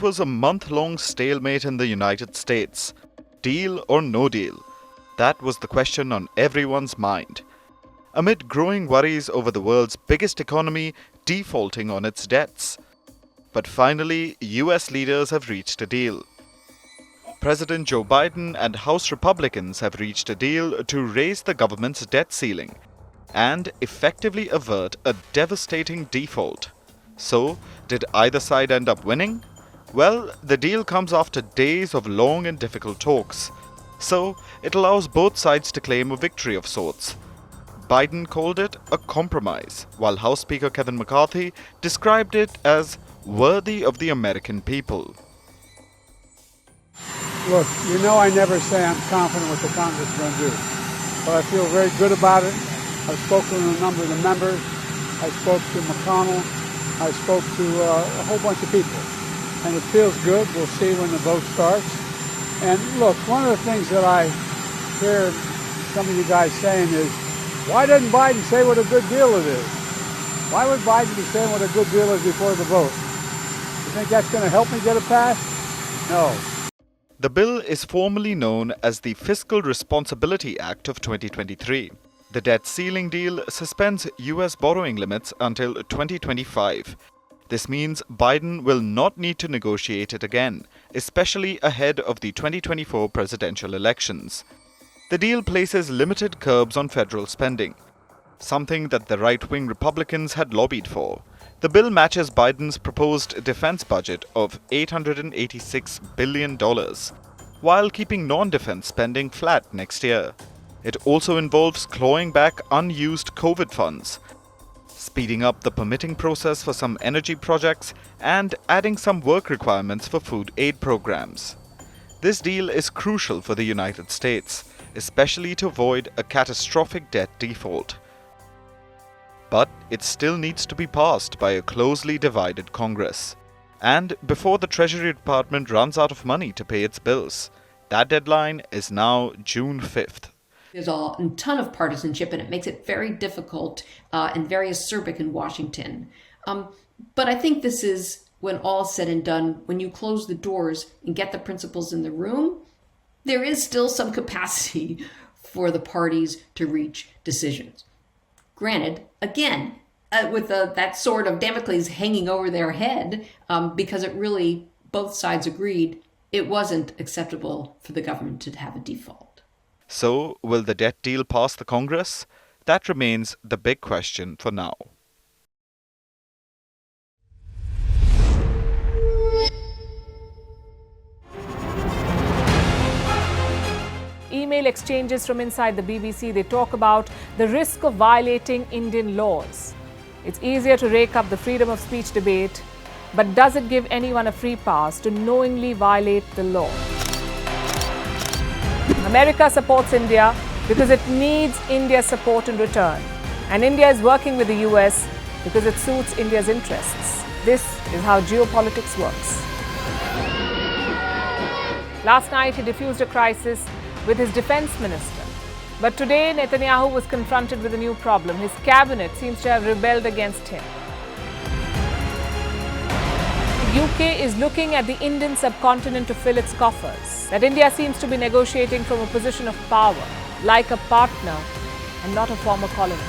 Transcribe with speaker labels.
Speaker 1: was a month-long stalemate in the United States. Deal or no deal? That was the question on everyone's mind. Amid growing worries over the world's biggest economy defaulting on its debts. But finally, US leaders have reached a deal. President Joe Biden and House Republicans have reached a deal to raise the government's debt ceiling and effectively avert a devastating default. So, did either side end up winning? Well, the deal comes after days of long and difficult talks. So, it allows both sides to claim a victory of sorts. Biden called it a compromise, while House Speaker Kevin McCarthy described it as worthy of the American people.
Speaker 2: Look, you know I never say I'm confident what the Congress is going to do, but I feel very good about it. I've spoken to a number of the members. I spoke to McConnell. I spoke to a whole bunch of people, and it feels good. We'll see when the vote starts. And look, one of the things that I hear some of you guys saying is, why didn't Biden say what a good deal it is? Why would Biden be saying what a good deal is before the vote? You think that's going to help me get it passed? No.
Speaker 1: The bill is formally known as the Fiscal Responsibility Act of 2023. The debt ceiling deal suspends US borrowing limits until 2025. This means Biden will not need to negotiate it again, especially ahead of the 2024 presidential elections. The deal places limited curbs on federal spending, something that the right-wing Republicans had lobbied for. The bill matches Biden's proposed defense budget of $886 billion, while keeping non-defense spending flat next year. It also involves clawing back unused COVID funds, speeding up the permitting process for some energy projects, and adding some work requirements for food aid programs. This deal is crucial for the United States, especially to avoid a catastrophic debt default. But it still needs to be passed by a closely divided Congress. And before the Treasury Department runs out of money to pay its bills. That deadline is now June 5th.
Speaker 3: There's a ton of partisanship, and it makes it very difficult and very acerbic in Washington. But I think this is, when all's said and done, when you close the doors and get the principals in the room, there is still some capacity for the parties to reach decisions. Granted, again, with that sword of Damocles hanging over their head, because it really, both sides agreed, it wasn't acceptable for the government to have a default.
Speaker 1: So, will the debt deal pass the Congress? That remains the big question for now.
Speaker 4: Email exchanges from inside the BBC, they talk about the risk of violating Indian laws. It's easier to rake up the freedom of speech debate, but does it give anyone a free pass to knowingly violate the law? America supports India because it needs India's support in return. And India is working with the US because it suits India's interests. This is how geopolitics works. Last night, he diffused a crisis with his defense minister. But today, Netanyahu was confronted with a new problem. His cabinet seems to have rebelled against him. The UK is looking at the Indian subcontinent to fill its coffers. That India seems to be negotiating from a position of power, like a partner and not a former colony.